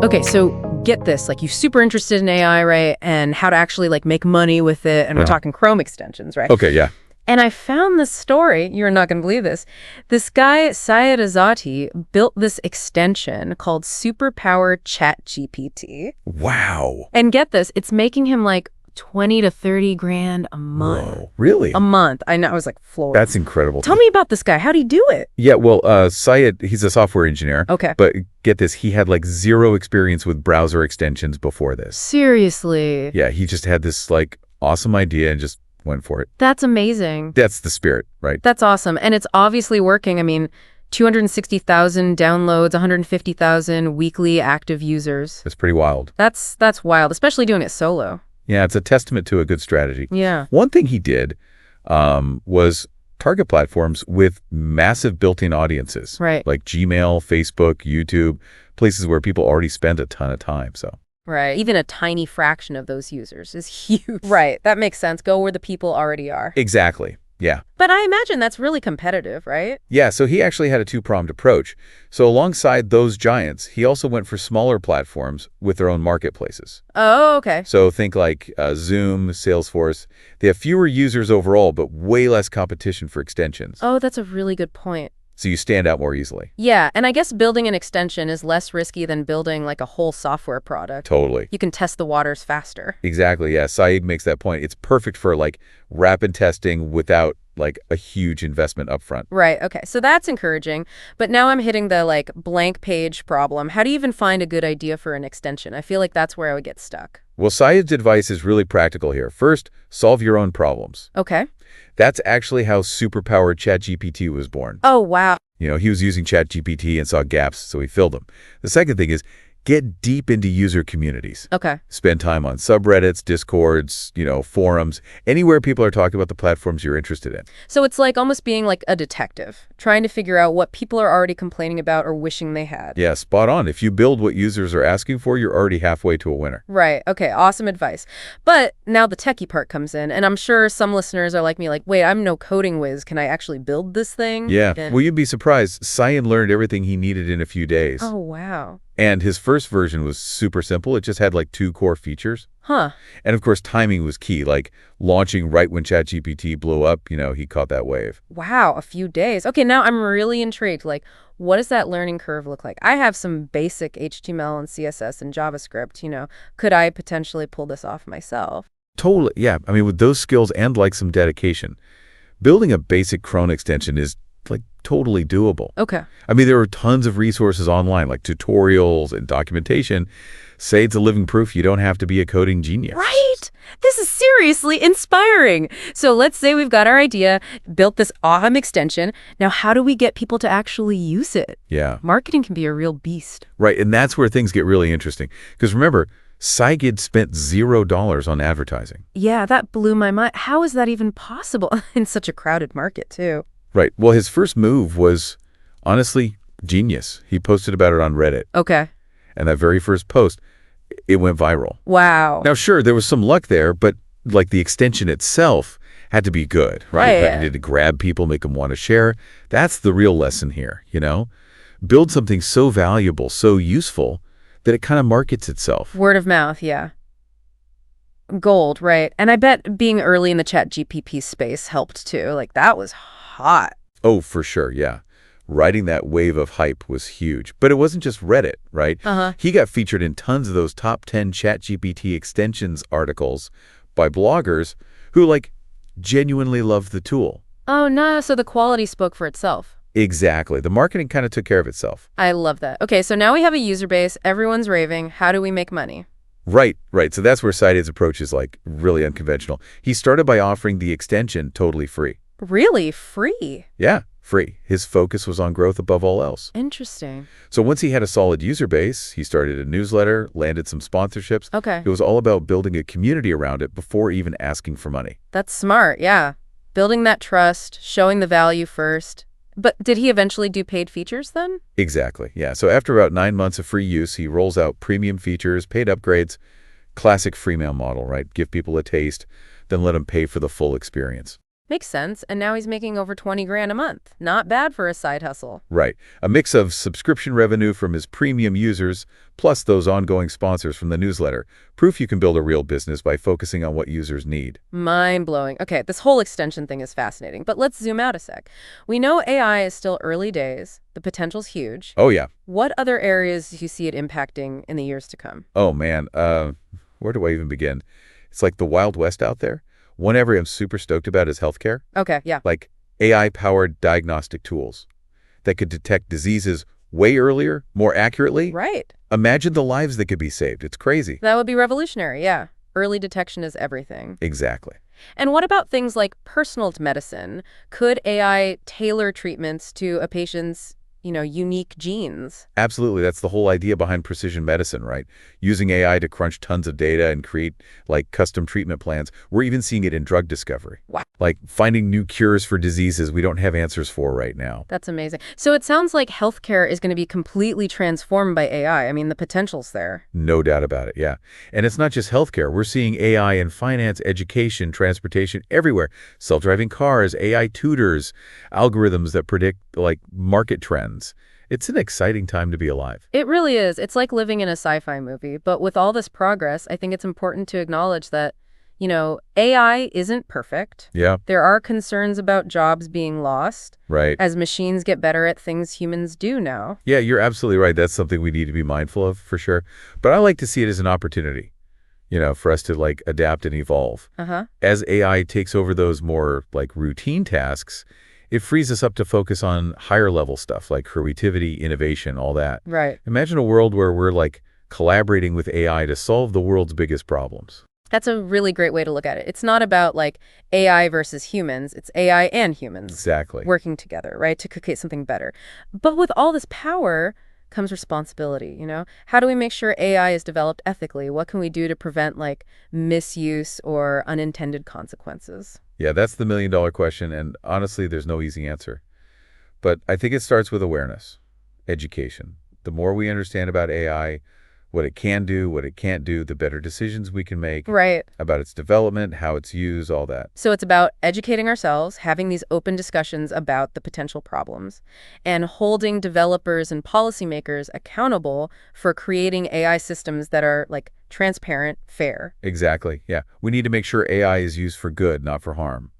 Okay, so get this, like, you're super interested in AI, right? And how to actually, like, make money with it. And we're talking Chrome extensions, right? Okay, yeah. And I found this story. You're not going to believe this. This guy, Saaid Ezzati, built this extension called Superpower ChatGPT. Wow. And get this, it's making him like 20 to 30 grand a month. Whoa, really? A month. I know. I was like floored. That's incredible. Tell me about this guy. How'd he do it? Yeah, well, Saaid, he's a software engineer. Okay. But get this, he had like zero experience with browser extensions before this. Seriously? Yeah, he just had this like awesome idea and just went for it. That's amazing. That's the spirit, right? That's awesome. And it's obviously working. I mean, 260,000 downloads, 150,000 weekly active users. It's pretty wild. That's wild, especially doing it solo. Yeah, it's a testament to a good strategy. Yeah. One thing he did was target platforms with massive built-in audiences. Right. Like Gmail, Facebook, YouTube, places where people already spend a ton of time, so. Right. Even a tiny fraction of those users is huge. Right. That makes sense. Go where the people already are. Exactly. Yeah. But I imagine that's really competitive, right? Yeah, so he actually had a two-pronged approach. So alongside those giants, he also went for smaller platforms with their own marketplaces. Oh, okay. So think like Zoom, Salesforce. They have fewer users overall, but way less competition for extensions. Oh, that's a really good point. So you stand out more easily. Yeah, and I guess building an extension is less risky than building like a whole software product. Totally. You can test the waters faster. Exactly, yeah. Saaid makes that point. It's perfect for like rapid testing without like a huge investment upfront. Right, okay. So that's encouraging. But now I'm hitting the like blank page problem. How do you even find a good idea for an extension? I feel like that's where I would get stuck. Well, Saaid's advice is really practical here. First, solve your own problems. Okay. That's actually how superpowered ChatGPT was born. Oh, wow. You know, he was using ChatGPT and saw gaps, so he filled them. The second thing is get deep into user communities. Okay. Spend time on subreddits, Discords, forums, anywhere people are talking about the platforms you're interested in. So it's like almost being like a detective, trying to figure out what people are already complaining about or wishing they had. Yeah, spot on. If you build what users are asking for, you're already halfway to a winner. Right. Okay. Awesome advice. But now the techie part comes in, and I'm sure some listeners are like me, like, wait, I'm no coding whiz. Can I actually build this thing? Yeah. Well, you'd be surprised. Saaid learned everything he needed in a few days. Oh, wow. And his first version was super simple. It just had like 2 core features. Huh. And of course, timing was key, like launching right when ChatGPT blew up, he caught that wave. Wow, a few days. Okay, now I'm really intrigued. Like, what does that learning curve look like? I have some basic HTML and CSS and JavaScript, Could I potentially pull this off myself? Totally, yeah. I mean, with those skills and like some dedication, building a basic Chrome extension is like totally doable. Okay. I mean, there are tons of resources online, like tutorials and documentation. Saaid's a living proof you don't have to be a coding genius. Right? This is seriously inspiring. So let's say we've got our idea, built this awesome extension. Now, how do we get people to actually use it? Yeah. Marketing can be a real beast. Right, and that's where things get really interesting. Because remember, Saaid spent $0 on advertising. Yeah, that blew my mind. How is that even possible in such a crowded market, too? Right. Well, his first move was, honestly, genius. He posted about it on Reddit. Okay. And that very first post, it went viral. Wow. Now, sure, there was some luck there, but like the extension itself had to be good, right? Right. You needed to grab people, make them want to share. That's the real lesson here, Build something so valuable, so useful, that it kind of markets itself. Word of mouth, yeah. Gold, right. And I bet being early in the ChatGPT space helped, too. Like, that was hot. Oh, for sure, yeah. Riding that wave of hype was huge. But it wasn't just Reddit, right? Uh-huh. He got featured in tons of those top 10 ChatGPT extensions articles by bloggers who, genuinely loved the tool. Oh, no. So the quality spoke for itself. Exactly. The marketing kind of took care of itself. I love that. Okay, so now we have a user base. Everyone's raving. How do we make money? Right. So that's where Said's approach is really unconventional. He started by offering the extension totally free. Really? Free? Yeah, free. His focus was on growth above all else. Interesting. So once he had a solid user base, he started a newsletter, landed some sponsorships. Okay. It was all about building a community around it before even asking for money. That's smart, yeah. Building that trust, showing the value first. But did he eventually do paid features then? Exactly, yeah. So after about 9 months of free use, he rolls out premium features, paid upgrades, classic freemium model, right? Give people a taste, then let them pay for the full experience. Makes sense. And now he's making over 20 grand a month. Not bad for a side hustle. Right. A mix of subscription revenue from his premium users, plus those ongoing sponsors from the newsletter. Proof you can build a real business by focusing on what users need. Mind-blowing. Okay, this whole extension thing is fascinating, but let's zoom out a sec. We know AI is still early days. The potential's huge. Oh, yeah. What other areas do you see it impacting in the years to come? Oh, man. Where do I even begin? It's like the Wild West out there. One area I'm super stoked about is healthcare. Okay, yeah. Like AI-powered diagnostic tools that could detect diseases way earlier, more accurately. Right. Imagine the lives that could be saved. It's crazy. That would be revolutionary, yeah. Early detection is everything. Exactly. And what about things like personal medicine? Could AI tailor treatments to a patient's, unique genes? Absolutely. That's the whole idea behind precision medicine, right? Using AI to crunch tons of data and create like custom treatment plans. We're even seeing it in drug discovery. Wow. Like finding new cures for diseases we don't have answers for right now. That's amazing. So it sounds like healthcare is going to be completely transformed by AI. I mean, the potential's there. No doubt about it, yeah. And it's not just healthcare. We're seeing AI in finance, education, transportation, everywhere. Self-driving cars, AI tutors, algorithms that predict like market trends. It's an exciting time to be alive. It really is. It's like living in a sci-fi movie. But with all this progress, I think it's important to acknowledge that, AI isn't perfect. Yeah, There are concerns about jobs being lost right. as machines get better at things humans do now. Yeah, you're absolutely right. That's something we need to be mindful of for sure. But I like to see it as an opportunity, for us to like adapt and evolve. Uh-huh. As AI takes over those more like routine tasks, it frees us up to focus on higher level stuff like creativity, innovation, all that. Right. Imagine a world where we're like collaborating with AI to solve the world's biggest problems. That's a really great way to look at it. It's not about like AI versus humans. It's AI and humans Exactly. working together, right, to create something better. But with all this power comes responsibility. How do we make sure AI is developed ethically? What can we do to prevent like misuse or unintended consequences? Yeah, that's the million-dollar question, and honestly, there's no easy answer. But I think it starts with awareness, education. The more we understand about AI, what it can do, what it can't do, the better decisions we can make Right. about its development, how it's used, all that. So it's about educating ourselves, having these open discussions about the potential problems, and holding developers and policymakers accountable for creating AI systems that are like transparent, fair. Exactly, yeah. We need to make sure AI is used for good, not for harm.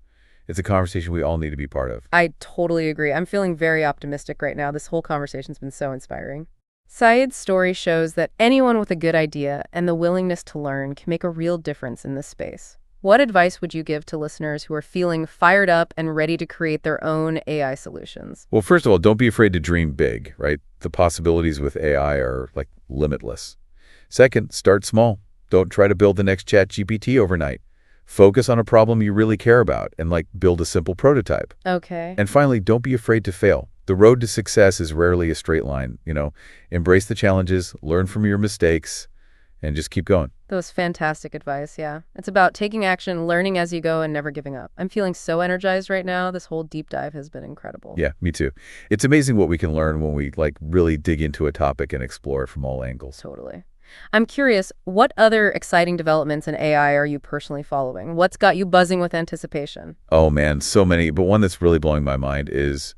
It's a conversation we all need to be part of. I totally agree. I'm feeling very optimistic right now. This whole conversation's been so inspiring. Saeed's story shows that anyone with a good idea and the willingness to learn can make a real difference in this space. What advice would you give to listeners who are feeling fired up and ready to create their own AI solutions? Well, first of all, don't be afraid to dream big, right? The possibilities with AI are like limitless. Second, start small. Don't try to build the next ChatGPT overnight. Focus on a problem you really care about and like build a simple prototype. Okay. And finally, don't be afraid to fail. The road to success is rarely a straight line, Embrace the challenges, learn from your mistakes, and just keep going. That was fantastic advice, yeah. It's about taking action, learning as you go, and never giving up. I'm feeling so energized right now. This whole deep dive has been incredible. Yeah, me too. It's amazing what we can learn when we like really dig into a topic and explore it from all angles. Totally. I'm curious, what other exciting developments in AI are you personally following? What's got you buzzing with anticipation? Oh man, so many. But one that's really blowing my mind is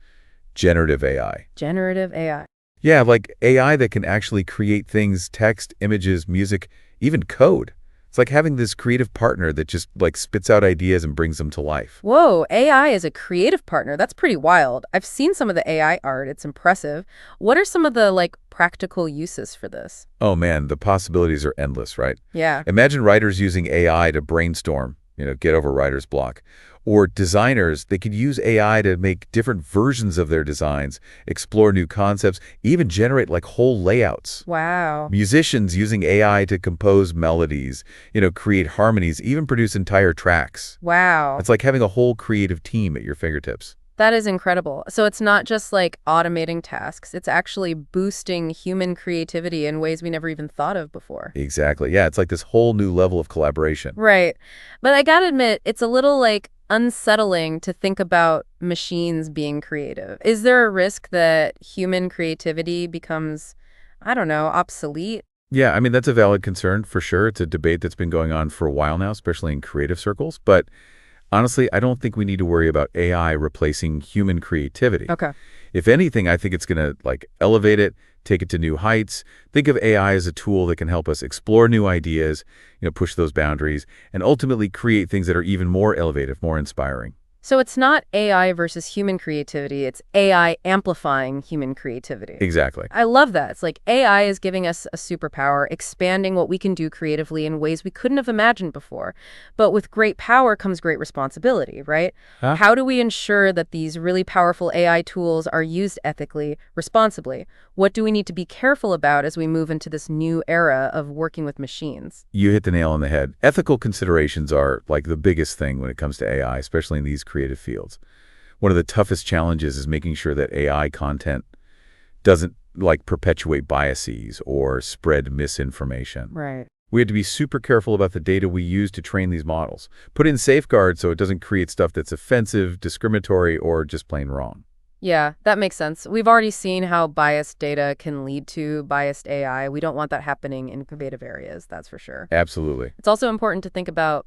generative AI. Generative AI. Yeah, like AI that can actually create things, text, images, music, even code. It's like having this creative partner that just like spits out ideas and brings them to life. Whoa, AI is a creative partner. That's pretty wild. I've seen some of the AI art. It's impressive. What are some of the like practical uses for this? Oh man, the possibilities are endless, right? Yeah. Imagine writers using AI to brainstorm, get over writer's block. Or designers, they could use AI to make different versions of their designs, explore new concepts, even generate like whole layouts. Wow. Musicians using AI to compose melodies, create harmonies, even produce entire tracks. Wow. It's like having a whole creative team at your fingertips. That is incredible. So it's not just like automating tasks, it's actually boosting human creativity in ways we never even thought of before. Exactly. Yeah, it's like this whole new level of collaboration. Right. But I gotta admit, it's a little like unsettling to think about machines being creative. Is there a risk that human creativity becomes, I don't know, obsolete? Yeah, I mean, that's a valid concern for sure. It's a debate that's been going on for a while now, especially in creative circles. But Honestly, I don't think we need to worry about AI replacing human creativity. Okay. If anything, I think it's going to elevate it, take it to new heights. Think of AI as a tool that can help us explore new ideas, push those boundaries, and ultimately create things that are even more elevative, more inspiring. So it's not AI versus human creativity, it's AI amplifying human creativity. Exactly. I love that. It's like AI is giving us a superpower, expanding what we can do creatively in ways we couldn't have imagined before. But with great power comes great responsibility, right? Huh? How do we ensure that these really powerful AI tools are used ethically, responsibly? What do we need to be careful about as we move into this new era of working with machines? You hit the nail on the head. Ethical considerations are the biggest thing when it comes to AI, especially in these creative fields. One of the toughest challenges is making sure that AI content doesn't perpetuate biases or spread misinformation. Right. We have to be super careful about the data we use to train these models. Put in safeguards so it doesn't create stuff that's offensive, discriminatory, or just plain wrong. Yeah, that makes sense. We've already seen how biased data can lead to biased AI. We don't want that happening in creative areas, that's for sure. Absolutely. It's also important to think about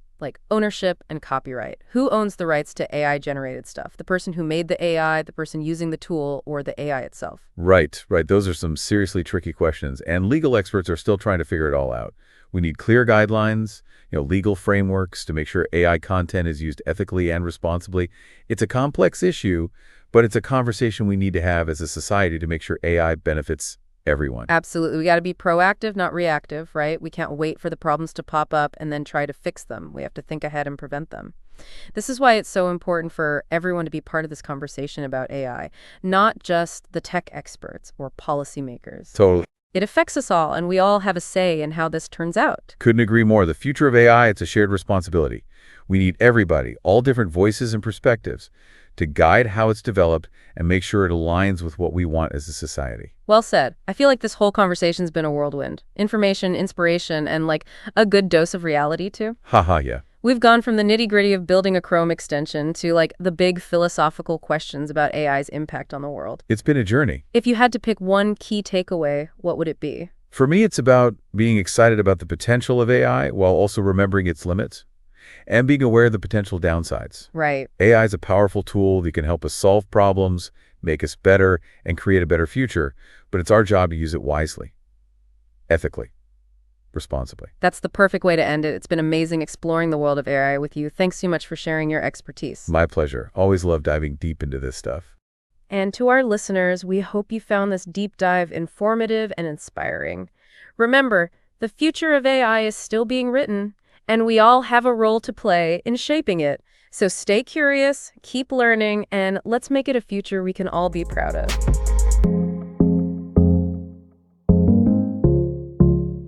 ownership and copyright. Who owns the rights to AI-generated stuff? The person who made the AI, the person using the tool, or the AI itself? Right. Those are some seriously tricky questions, and legal experts are still trying to figure it all out. We need clear guidelines, legal frameworks to make sure AI content is used ethically and responsibly. It's a complex issue, but it's a conversation we need to have as a society to make sure AI benefits everyone. Absolutely. We got to be proactive, not reactive, right? We can't wait for the problems to pop up and then try to fix them. We have to think ahead and prevent them. This is why it's so important for everyone to be part of this conversation about AI, not just the tech experts or policymakers. Totally. It affects us all, and we all have a say in how this turns out. Couldn't agree more. The future of AI, it's a shared responsibility. We need everybody, all different voices and perspectives, to guide how it's developed and make sure it aligns with what we want as a society. Well said. I feel like this whole conversation's been a whirlwind. Information, inspiration, and a good dose of reality, too. Haha, yeah. We've gone from the nitty-gritty of building a Chrome extension to the big philosophical questions about AI's impact on the world. It's been a journey. If you had to pick one key takeaway, what would it be? For me, it's about being excited about the potential of AI while also remembering its limits and being aware of the potential downsides. Right. AI is a powerful tool that can help us solve problems, make us better, and create a better future, but it's our job to use it wisely, ethically, responsibly. That's the perfect way to end it. It's been amazing exploring the world of AI with you. Thanks so much for sharing your expertise. My pleasure. Always love diving deep into this stuff. And to our listeners, we hope you found this deep dive informative and inspiring. Remember, the future of AI is still being written, and we all have a role to play in shaping it. So stay curious, keep learning, and let's make it a future we can all be proud of.